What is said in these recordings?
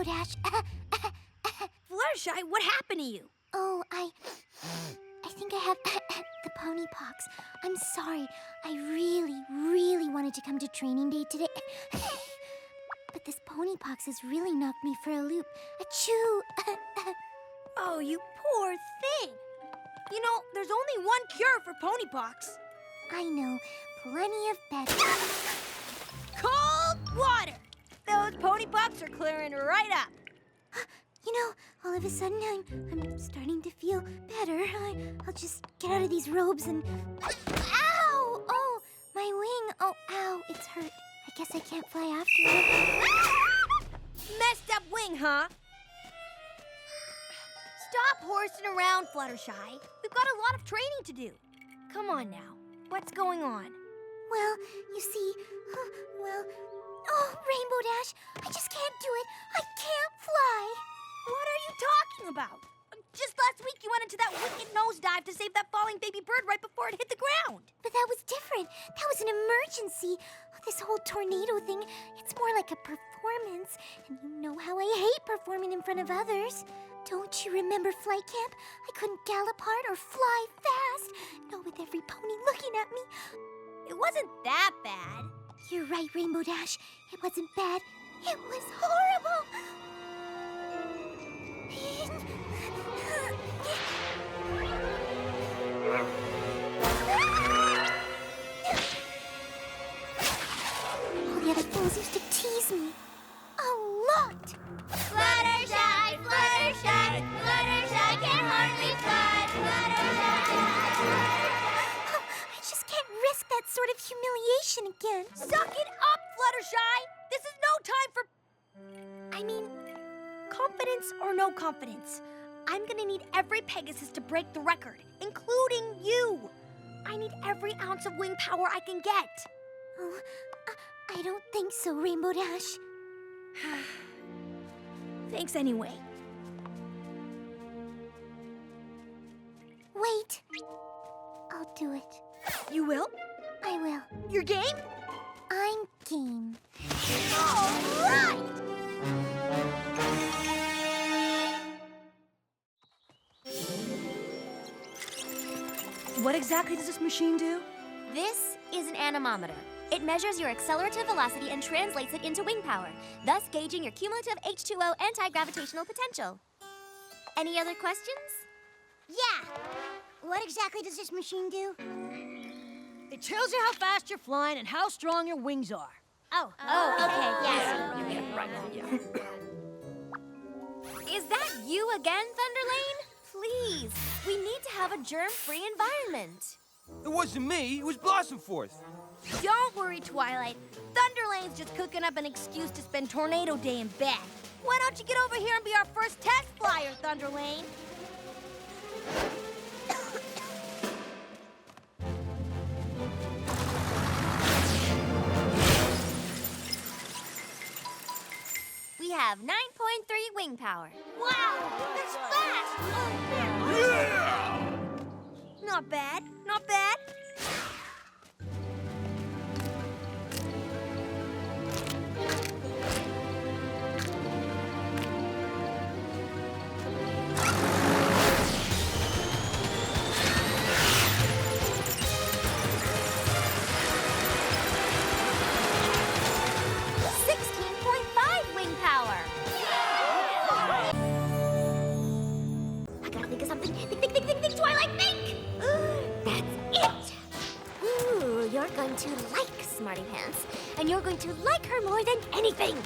Dash. Fluttershy, what happened to you? Oh, I think I have the pony pox. I'm sorry. I really wanted to come to training day today. But this pony pox has really knocked me for a loop. Achoo! Oh, you poor thing. You know, there's only one cure for pony pox. I know. Plenty of better. Cold water! Those pony pox are clearing right up. You know, all of a sudden, I'm starting to feel better. I'll just get out of these robes and... Ow! Oh, my wing. Oh, ow, it's hurt. I guess I can't fly after it. Messed up wing, huh? Stop horsing around, Fluttershy. We've got a lot of training to do. Come on now. What's going on? Well, you see, oh, Rainbow Dash, I just can't do it. I can't fly. What are you talking about? Just last week you went into that wicked nosedive to save that falling baby bird right before it hit the ground. But that was different. That was an emergency. This whole tornado thing, it's more like a performance. And you know how I hate performing in front of others. Don't you remember flight camp? I couldn't gallop hard or fly fast. Not with every pony looking at me. It wasn't that bad. You're right, Rainbow Dash. It wasn't bad. It was horrible. All the other fools used to tease me. A lot. Fluttershy, Fluttershy, Fluttershy can hardly fly. Fluttershy. I just can't risk that sort of humiliation again. Suck it up, Fluttershy! This is no time for... I mean, confidence or no confidence, I'm gonna need every Pegasus to break the record, including you. I need every ounce of wing power I can get. Oh, I don't think so, Rainbow Dash. Thanks anyway. Wait. I'll do it. You will? I will. You're game? I'm game. All right! What exactly does this machine do? This is an anemometer. It measures your accelerative velocity and translates it into wing power, thus gauging your cumulative H2O anti-gravitational potential. Any other questions? Yeah. What exactly does this machine do? It tells you how fast you're flying and how strong your wings are. Oh, okay, yes. Is that you again, Thunderlane? Please, we need to have a germ-free environment. It wasn't me, it was Blossomforth. Don't worry, Twilight. Thunderlane's just cooking up an excuse to spend Tornado Day in bed. Why don't you get over here and be our first test flyer, Thunderlane? We have 9.3 wing power. Wow, that's fast! Yeah! Not bad, not bad. Think, Twilight, think! That's it! Ooh, you're going to like Smarty Pants, and you're going to like her more than anything.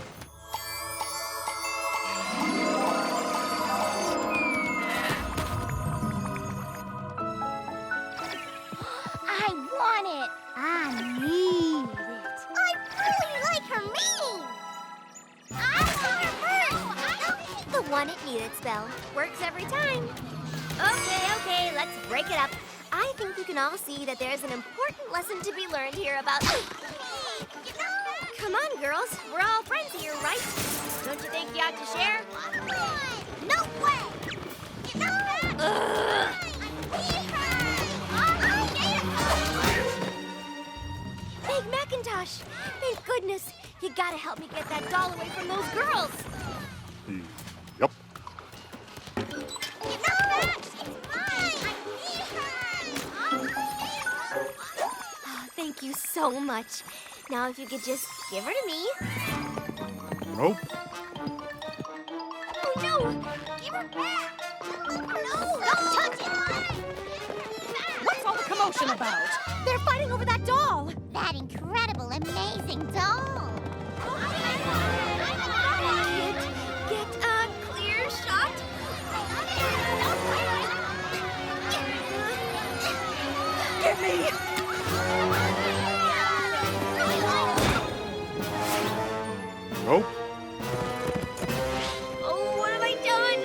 I want it! I need it! I really like her mane! I want her first! The one it needed spell works every time. Okay, let's break it up. I think you can all see that there's an important lesson to be learned here about... Come on, girls. We're all friends here, right? Don't you think you ought to share? No way! Big Macintosh! Thank goodness. You gotta help me get that doll away from those girls. Yep. It's mine! I need her! Oh, thank you so much. Now, if you could just give her to me. Nope. Oh, no! Give her back! No, don't touch it! What's all the commotion about? They're fighting over that doll. That incredible, amazing doll! Get a clear shot. Give me. Nope. Oh, what have I done?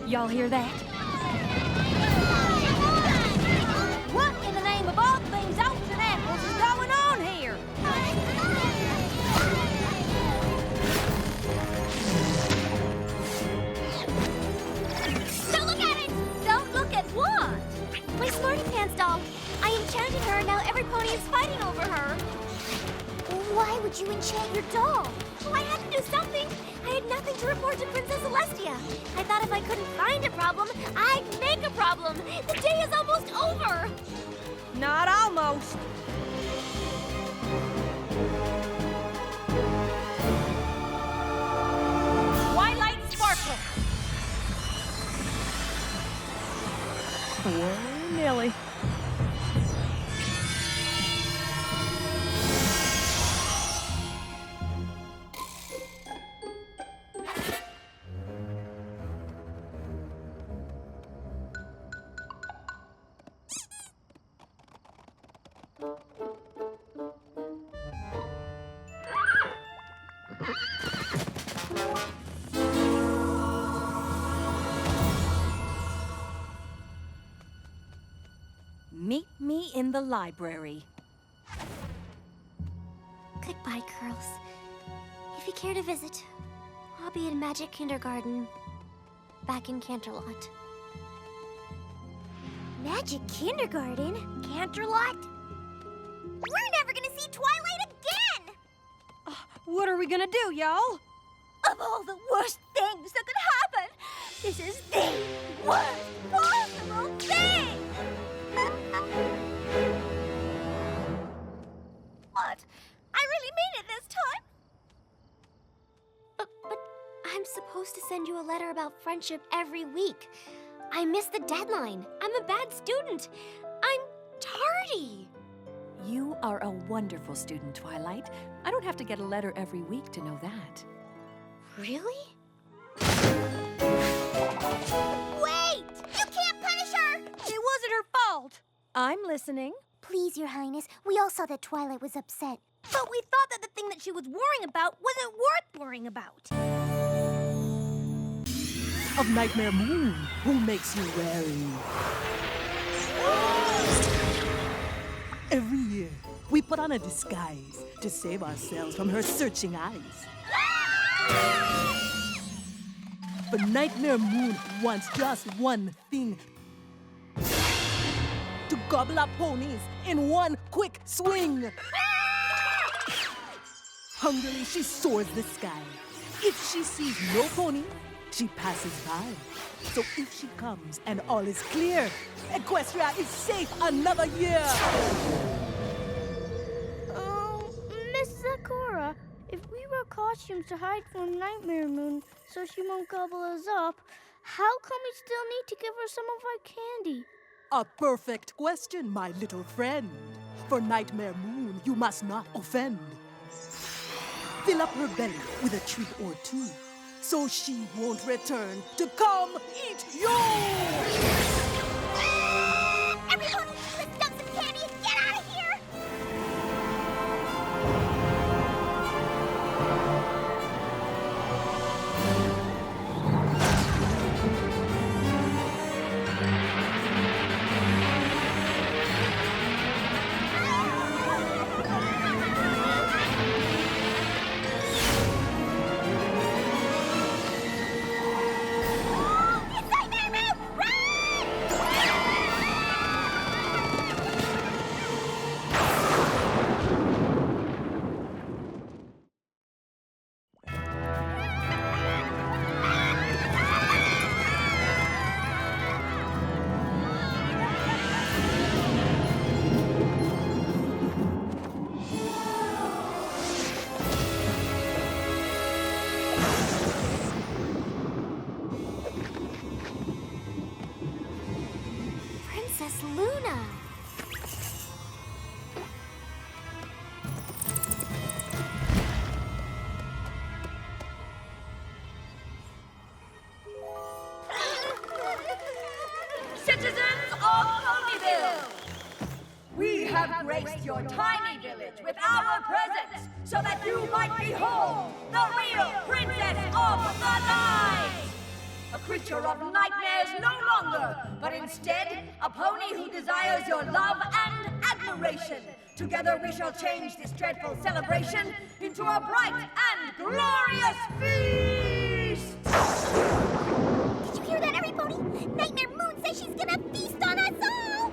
Y'all hear that? What in the name of all things oats and apples is going on here? Don't look at it! Don't look at what? My Smarty Pants doll. I enchanted her and now every pony is fighting over her. Why would you enchant your doll? Well, I had to do something. I had nothing to report to Princess Celestia. I thought if I couldn't find a problem, I'd make a problem. The day is almost over. Not almost. Twilight Sparkle. Willy-nilly. Meet me in the library. Goodbye, girls. If you care to visit, I'll be in Magic Kindergarten, back in Canterlot. Magic Kindergarten? Canterlot? We're never gonna see Twilight again! What are we gonna do, y'all? Of all the worst things that could happen, this is the worst possible thing! What? I really mean it this time! But I'm supposed to send you a letter about friendship every week. I missed the deadline. I'm a bad student. I'm tardy. You are a wonderful student, Twilight. I don't have to get a letter every week to know that. Really? Wait! You can't punish her! It wasn't her fault. I'm listening. Please, Your Highness, we all saw that Twilight was upset. But we thought that the thing that she was worrying about wasn't worth worrying about. Of Nightmare Moon, who makes you wary. Every year, we put on a disguise to save ourselves from her searching eyes. But Nightmare Moon wants just one thing. To gobble up ponies in one quick swing. Hungrily, she soars the sky. If she sees no pony, she passes by. So if she comes and all is clear, Equestria is safe another year. Miss Zecora, if we wear costumes to hide from Nightmare Moon so she won't gobble us up, how come we still need to give her some of our candy? A perfect question, my little friend. For Nightmare Moon, you must not offend. Fill up her belly with a treat or two, so she won't return to come eat you! Everyone, let's dump some candy and get out of here! It's Nightmare Moon! Run! have graced your tiny village with our presence so that you might behold the real princess of the night! A creature of nightmares no longer, but instead a pony who desires your love and admiration. Together we shall change this dreadful celebration into a bright and glorious feast! Did you hear that, everybody? Nightmare Moon says she's gonna feast on us all!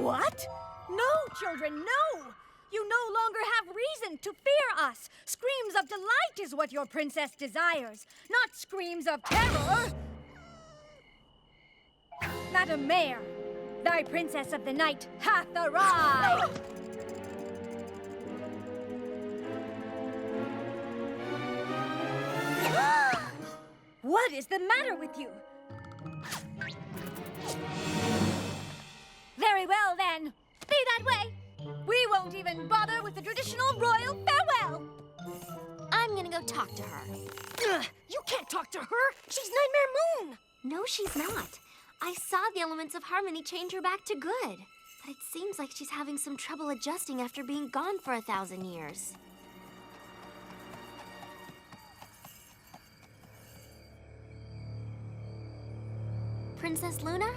What? No, children, no! You no longer have reason to fear us. Screams of delight is what your princess desires, not screams of terror. Madam Mayor, thy princess of the night hath arrived. What is the matter with you? Very well, then. Be that way. We won't even bother with the traditional royal farewell. I'm gonna go talk to her. Ugh, you can't talk to her. She's Nightmare Moon. No, she's not. I saw the elements of harmony change her back to good. But it seems like she's having some trouble adjusting after being gone for 1,000 years. Princess Luna?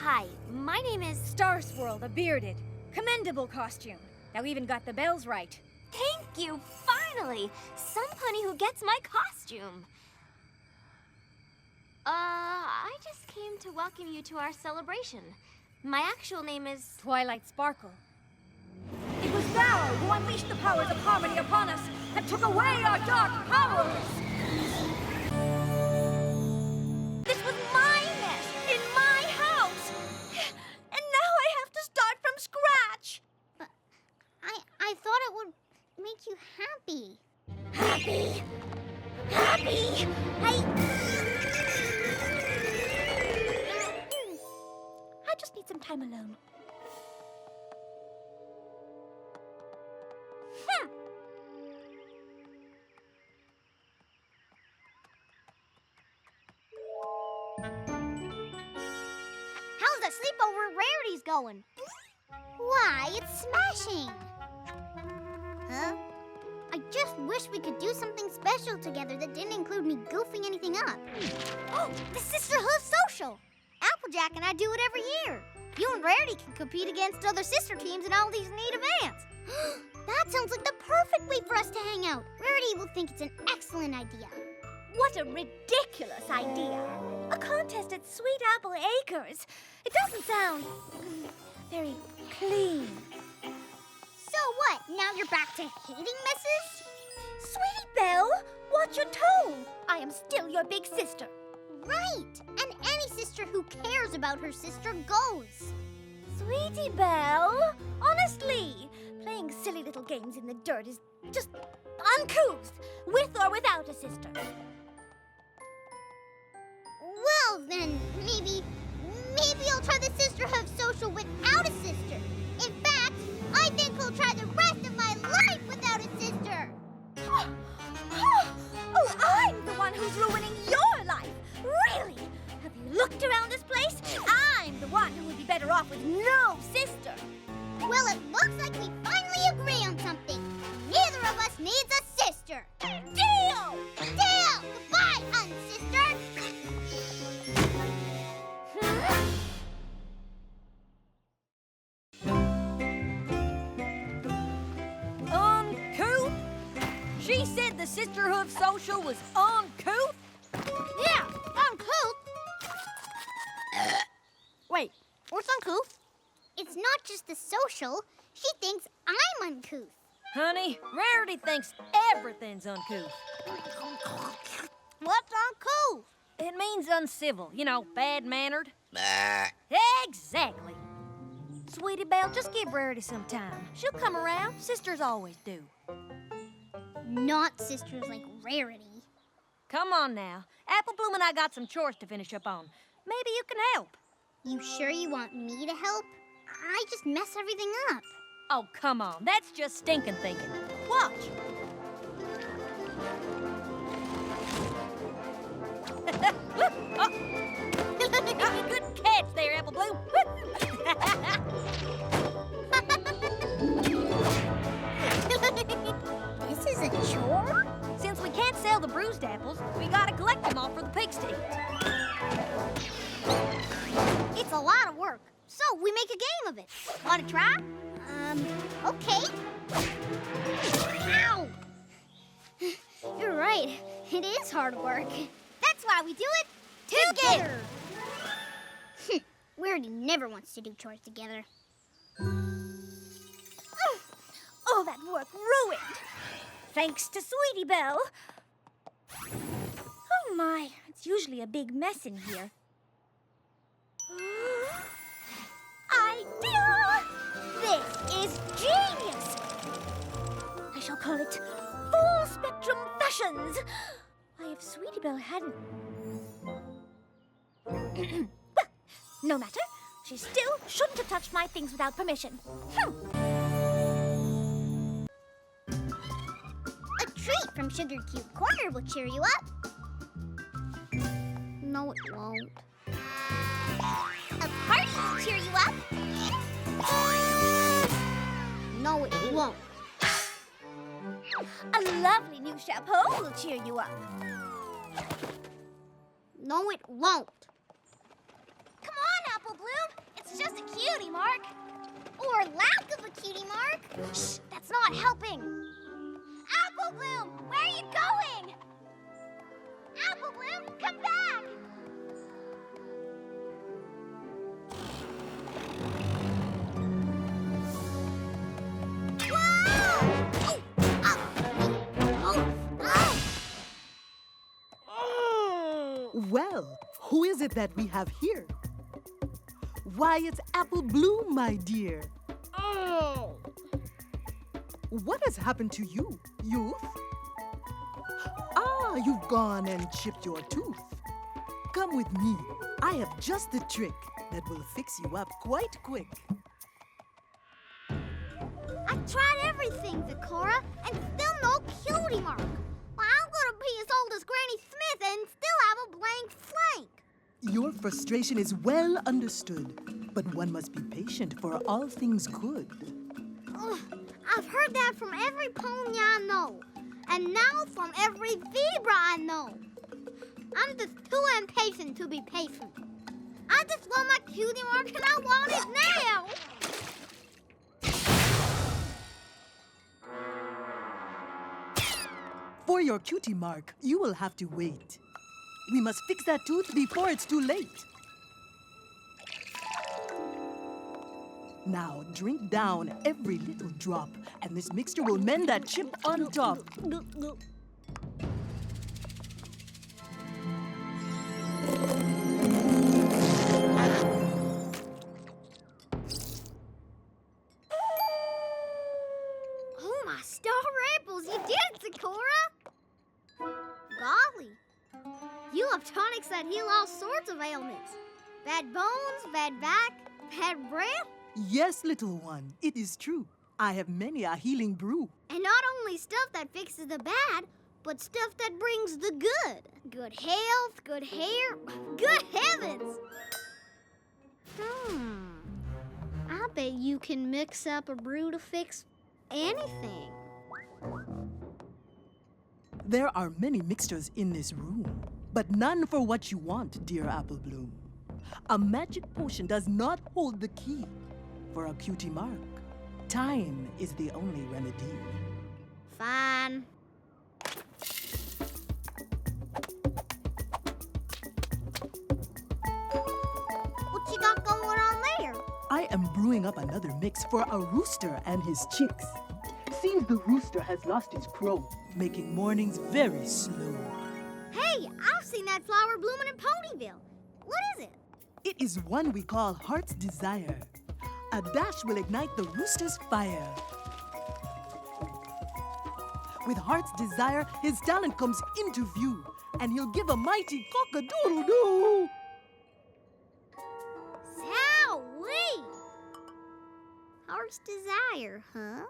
Hi, my name is... Star Swirl the Bearded. Commendable costume. Now even got the bells right. Thank you, finally! Some pony who gets my costume. I just came to welcome you to our celebration. My actual name is... Twilight Sparkle. It was thou who unleashed the powers of harmony upon us and took away our dark powers! This was my nest, in my house! And now I have to start from scratch! But I thought it would make you happy. Happy! Happy! I just need some time alone. How's that sleepover at Rarity's going? Why, it's smashing! Huh? I just wish we could do something special together that didn't include me goofing anything up. Oh, the Sisterhood Social! Applejack and I do it every year. You and Rarity can compete against other sister teams in all these neat events. That sounds like the perfect way for us to hang out. Rarity will think it's an excellent idea. What a ridiculous idea! A contest at Sweet Apple Acres. It doesn't sound very clean. So what? Now you're back to hating messes? Sweetie Belle, watch your tone. I am still your big sister. Right! And any sister who cares about her sister goes. Sweetie Belle, honestly, playing silly little games in the dirt is just uncouth, with or without a sister. Well then, maybe I'll try the Sisterhood Social without a sister. In fact, I think I'll try the rest of my life without a sister. Oh, I'm the one who's ruining your life. Really? Have you looked around this place? I'm the one who would be better off with no sister. Well, it looks like we finally agree on something. Neither of us needs a sister. Deal! Deal! Goodbye, unsister! Uncouth? She said the Sisterhood Social was uncouth? Yeah, uncouth. Wait, what's uncouth? It's not just the social. She thinks I'm uncouth. Honey, Rarity thinks everything's uncouth. What's uncouth? It means uncivil, you know, bad-mannered. Exactly. Sweetie Belle, just give Rarity some time. She'll come around. Sisters always do. Not sisters like Rarity. Come on now. Apple Bloom and I got some chores to finish up on. Maybe you can help. You sure you want me to help? I just mess everything up. Oh, come on. That's just stinking thinking. Watch. Good catch there, Apple Bloom. This is a chore? Since we can't sell the bruised apples, we gotta collect them all for the pigs to eat. It's a lot of work. So we make a game of it. Want to try? Okay. Ow! You're right. It is hard work. That's why we do it together. Rarity never wants to do chores together. All that work ruined. Thanks to Sweetie Belle. Oh my, it's usually a big mess in here. Idea! This is genius! I shall call it Full Spectrum Fashions. Why, if Sweetie Belle hadn't... Well, no matter. She still shouldn't have touched my things without permission. A treat from Sugar Cube Corner will cheer you up. No, it won't. A party will cheer you up. No, it won't. A lovely new chapeau will cheer you up. No, it won't. Come on, Apple Bloom. It's just a cutie mark. Or lack of a cutie mark. Shh, that's not helping. Apple Bloom, where are you going? Apple Bloom, come back. Well, who is it that we have here? Why, it's Apple Bloom, my dear. Oh. What has happened to you, youth? Ah, you've gone and chipped your tooth. Come with me. I have just the trick that will fix you up quite quick. I've tried everything, Zecora, and still no cutie mark. Well, I'm gonna be as old as Granny Smith and still have a blank flank. Your frustration is well understood, but one must be patient for all things good. Ugh, I've heard that from every pony I know, and now from every zebra I know. I'm just too impatient to be patient. I just want my cutie mark and I want it now. For your cutie mark, you will have to wait. We must fix that tooth before it's too late. Now, drink down every little drop, and this mixture will mend that chip on top. Oh, my star apples, you did it, Zecora! Golly, you have tonics that heal all sorts of ailments. Bad bones, bad back, bad breath. Yes, little one, it is true. I have many a healing brew. And not only stuff that fixes the bad, but stuff that brings the good. Good health, good hair, good heavens! I bet you can mix up a brew to fix anything. There are many mixtures in this room, but none for what you want, dear Apple Bloom. A magic potion does not hold the key for a cutie mark. Time is the only remedy. Fine. What you got going on there? I am brewing up another mix for a rooster and his chicks. Seems the rooster has lost his crow, making mornings very slow. Hey, I've seen that flower blooming in Ponyville. What is it? It is one we call Heart's Desire. A dash will ignite the rooster's fire. With Heart's Desire, his talent comes into view, and he'll give a mighty cock-a-doodle-doo. Sowee! Heart's Desire, huh?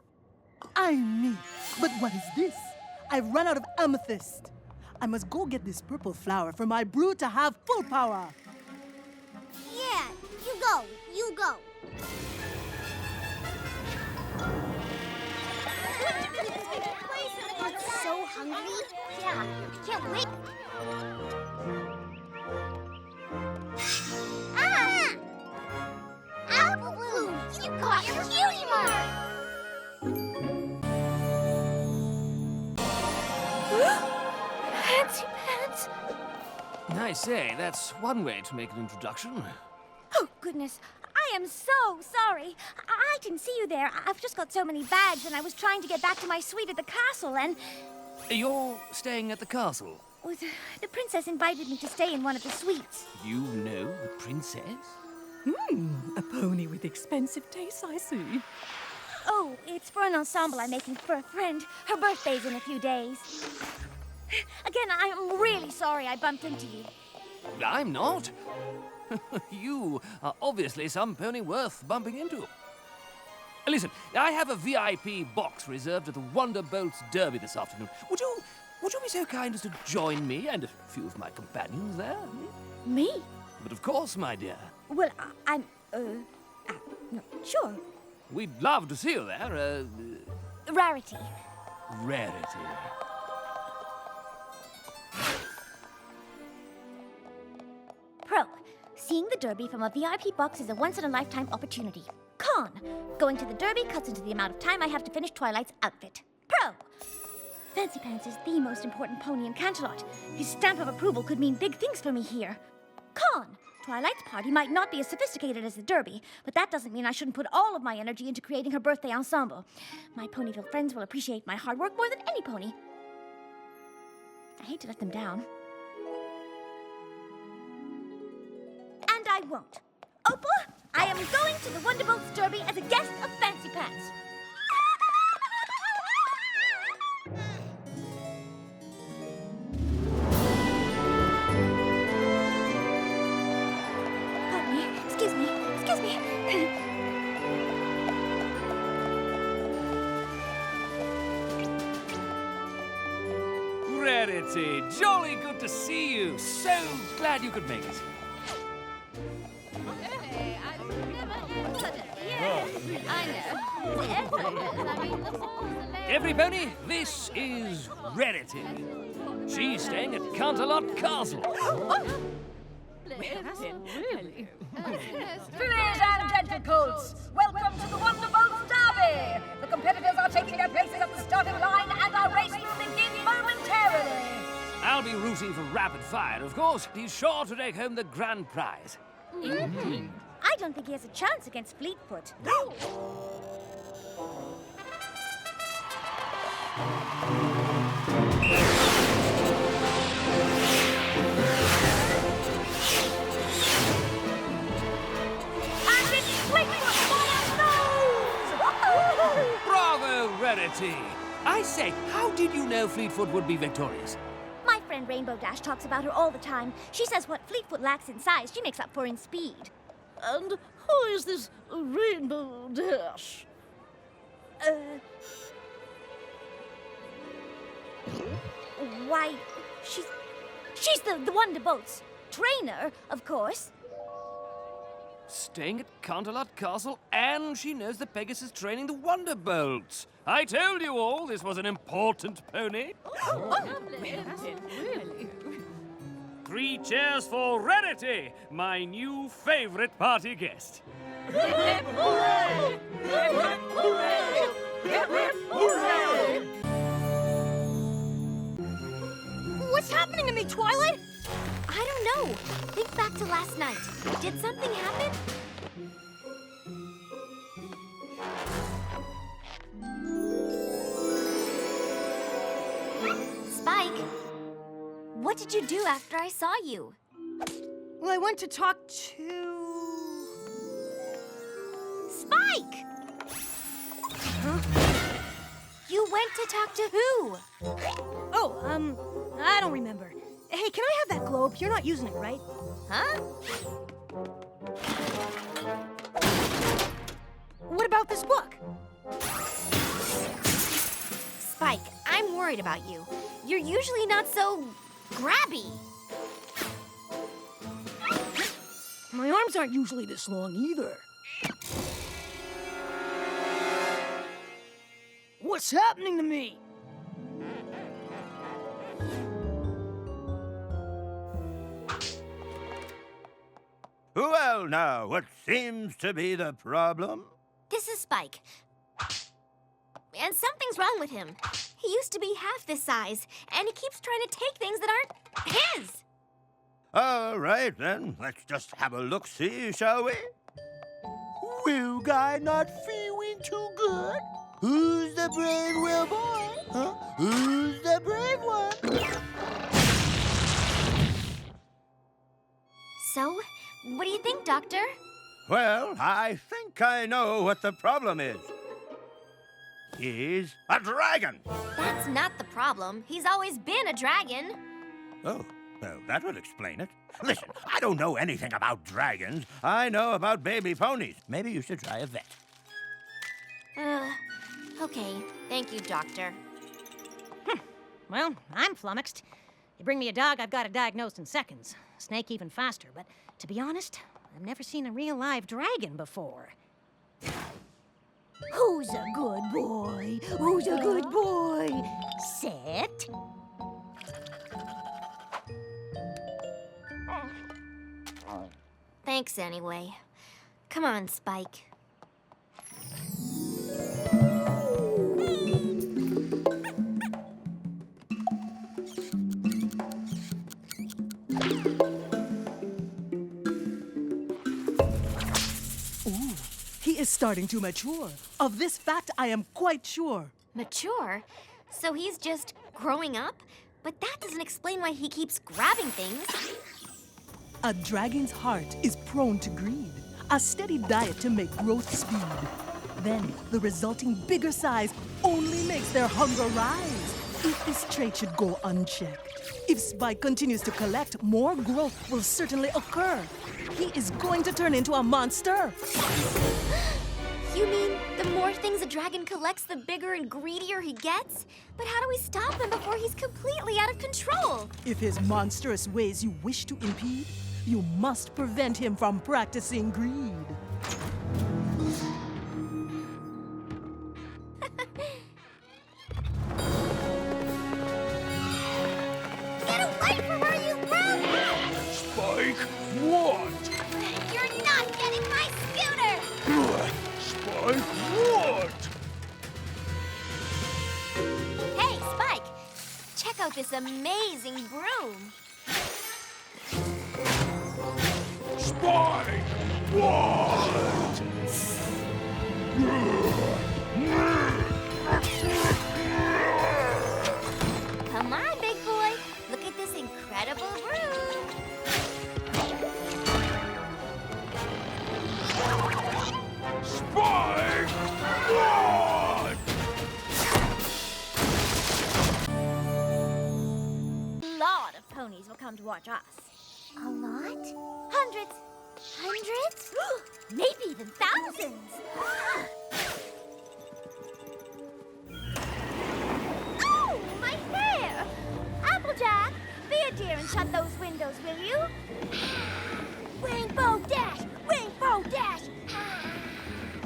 I'm me. But what is this? I've run out of amethyst. I must go get this purple flower for my brew to have full power. go. I'm so hungry. Yeah, I can't wait. Ah! Apple Bloom, you got your cutie mark. Fancy pants. I say, that's one way to make an introduction. Oh, goodness. I am so sorry. I didn't see you there. I've just got so many bags, and I was trying to get back to my suite at the castle, and You're staying at the castle. the princess invited me to stay in one of the suites. You know the princess? A pony with expensive tastes, I see. Oh, it's for an ensemble I'm making for a friend. Her birthday's in a few days. Again, I'm really sorry I bumped into you. I'm not. You are obviously some pony worth bumping into. Listen, I have a VIP box reserved at the Wonderbolts Derby this afternoon. Would you be so kind as to join me and a few of my companions there? Me? But of course, my dear. Well, no, sure. We'd love to see you there. Rarity. Rarity. Pro. Seeing the Derby from a VIP box is a once-in-a-lifetime opportunity. Con. Going to the Derby cuts into the amount of time I have to finish Twilight's outfit. Pro. Fancy Pants is the most important pony in Canterlot. His stamp of approval could mean big things for me here. Con. Twilight's party might not be as sophisticated as the Derby, but that doesn't mean I shouldn't put all of my energy into creating her birthday ensemble. My Ponyville friends will appreciate my hard work more than any pony. I hate to let them down. And I won't. Opal, I am going to the Wonderbolts Derby as a guest of Fancy Pants. Pardon me. Excuse me. Excuse me. Rarity, jolly good to see you. So glad you could make it. Everybody, this is Rarity. She's staying at Canterlot Castle. Fillies and gentlecoats, welcome to the Wonderbolts Derby. The competitors are taking their places at the starting line, and our race will begin momentarily. I'll be rooting for Rapid Fire, of course. He's sure to take home the grand prize. I don't think he has a chance against Fleetfoot. And it's Fleetfoot for the nose! Bravo, Rarity. I say, how did you know Fleetfoot would be victorious? My friend Rainbow Dash talks about her all the time. She says what Fleetfoot lacks in size, she makes up for in speed. And who is this Rainbow Dash? Why, she's the Wonderbolts trainer, of course. Staying at Canterlot Castle, and she knows that Pegasus training the Wonderbolts. I told you all this was an important pony. Really? 3 cheers for Rarity, my new favorite party guest. What's happening to me, Twilight? I don't know. Think back to last night. Did something happen? Spike, what did you do after I saw you? Well, I went to talk to... Spike! You went to talk to who? Oh, I don't remember. Hey, can I have that globe? You're not using it, right? Huh? What about this book? Spike, I'm worried about you. You're usually not so grabby. My arms aren't usually this long either. What's happening to me? Well, now, what seems to be the problem? This is Spike. And something's wrong with him. He used to be half this size, and he keeps trying to take things that aren't his. All right, then. Let's just have a look-see, shall we? Will guy not feeling too good? Who's the brave will boy? Huh? Who's the brave one? So, what do you think, Doctor? Well, I think I know what the problem is. He's a dragon. That's not the problem. He's always been a dragon. Oh, well, that would explain it. Listen, I don't know anything about dragons. I know about baby ponies. Maybe you should try a vet. Okay. Thank you, Doctor. Well, I'm flummoxed. You bring me a dog, I've got it diagnosed in seconds. Snake even faster, but to be honest, I've never seen a real live dragon before. Who's a good boy? Who's a good boy? Sit. Thanks anyway. Come on, Spike. He is starting to mature. Of this fact, I am quite sure. Mature? So he's just growing up? But that doesn't explain why he keeps grabbing things. A dragon's heart is prone to greed. A steady diet to make growth speed. Then, the resulting bigger size only makes their hunger rise. If this trait should go unchecked, if Spike continues to collect, more growth will certainly occur. He is going to turn into a monster. You mean the more things a dragon collects, the bigger and greedier he gets? But how do we stop him before he's completely out of control? If his monstrous ways you wish to impede, you must prevent him from practicing greed. Get away from her, you rodent! Spike, what? You're not getting my scooter! Spike, what? Hey, Spike! Check out this amazing broom. Spike, what? Come on, big boy. Look at this incredible broom. Spike, what? A lot of ponies will come to watch us. A lot? Hundreds. Hundreds? Maybe even thousands. Oh, my hair! Applejack, be a dear and shut those windows, will you? Rainbow Dash! Rainbow Dash!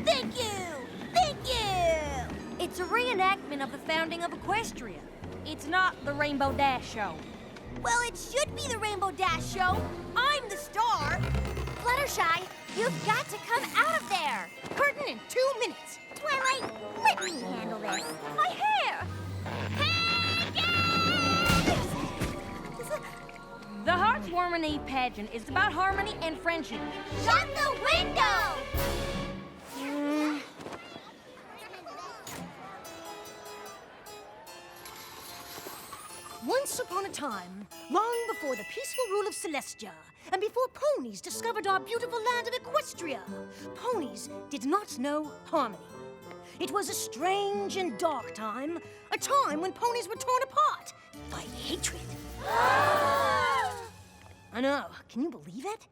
Thank you! Thank you! It's a reenactment of the founding of Equestria. It's not the Rainbow Dash show. Well, it should be the Rainbow Dash show. I'm the star. Fluttershy, you've got to come out of there. Curtain in 2 minutes. Twilight, let me handle this. My hair! The Heartwarming Eve pageant is about harmony and friendship. Shut the window! Once upon a time, long before the peaceful rule of Celestia, and before ponies discovered our beautiful land of Equestria, ponies did not know harmony. It was a strange and dark time, a time when ponies were torn apart by hatred. I know, can you believe it?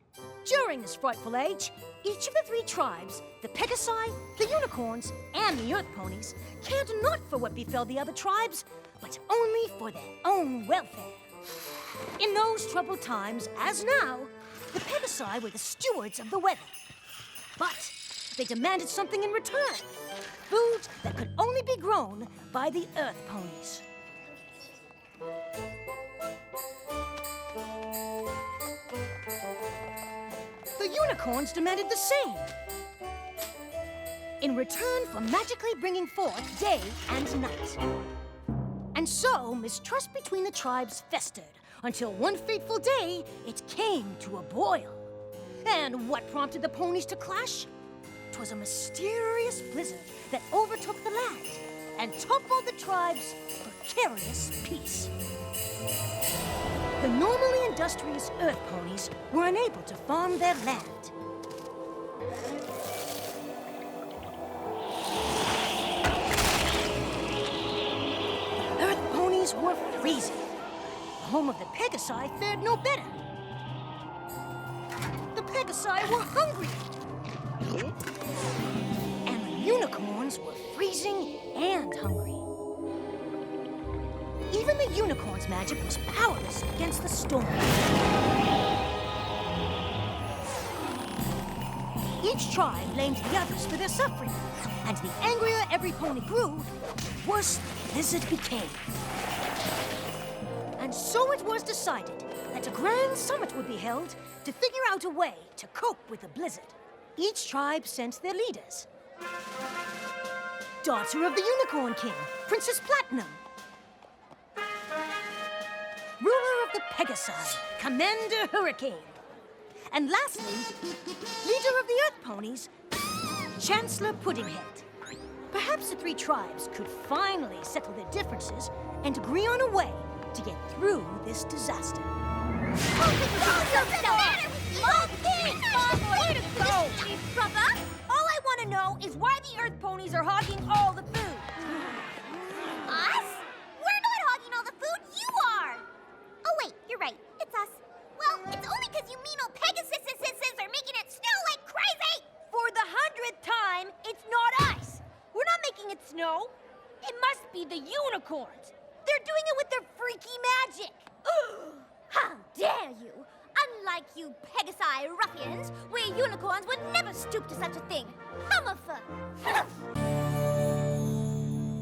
During this frightful age, each of the 3 tribes, the Pegasi, the Unicorns, and the Earth Ponies, cared not for what befell the other tribes, but only for their own welfare. In those troubled times, as now, the Pegasi were the stewards of the weather. But they demanded something in return. foods that could only be grown by the Earth Ponies. The unicorns demanded the same. In return for magically bringing forth day and night. And so, mistrust between the tribes festered, until one fateful day, it came to a boil. And what prompted the ponies to clash? 'Twas a mysterious blizzard that overtook the land and toppled the tribe's precarious peace. The normally industrious Earth Ponies were unable to farm their land. The Earth Ponies were freezing. The home of the Pegasi fared no better. The Pegasi were hungry. And the unicorns were freezing and hungry. Even the unicorn's magic was powerless against the storm. Each tribe blamed the others for their suffering, and the angrier every pony grew, the worse the blizzard became. And so it was decided that a grand summit would be held to figure out a way to cope with the blizzard. Each tribe sent their leaders. Daughter of the Unicorn King, Princess Platinum. Ruler of the Pegasi, Commander Hurricane. And lastly, leader of the Earth Ponies, Chancellor Puddinghead. Perhaps the three tribes could finally settle their differences and agree on a way to get through this disaster. All I want to know is why the Earth Ponies are hogging all the food. Us? We're not hogging all the food, you are! Oh wait, you're right, it's us. Well, it's only because you mean old Pegasuses are making it snow like crazy! For the 100th time, it's not us. We're not making it snow. It must be the unicorns. They're doing it with their freaky magic. How dare you! Unlike you Pegasi ruffians, we unicorns would never stoop to such a thing. Hummerfuck!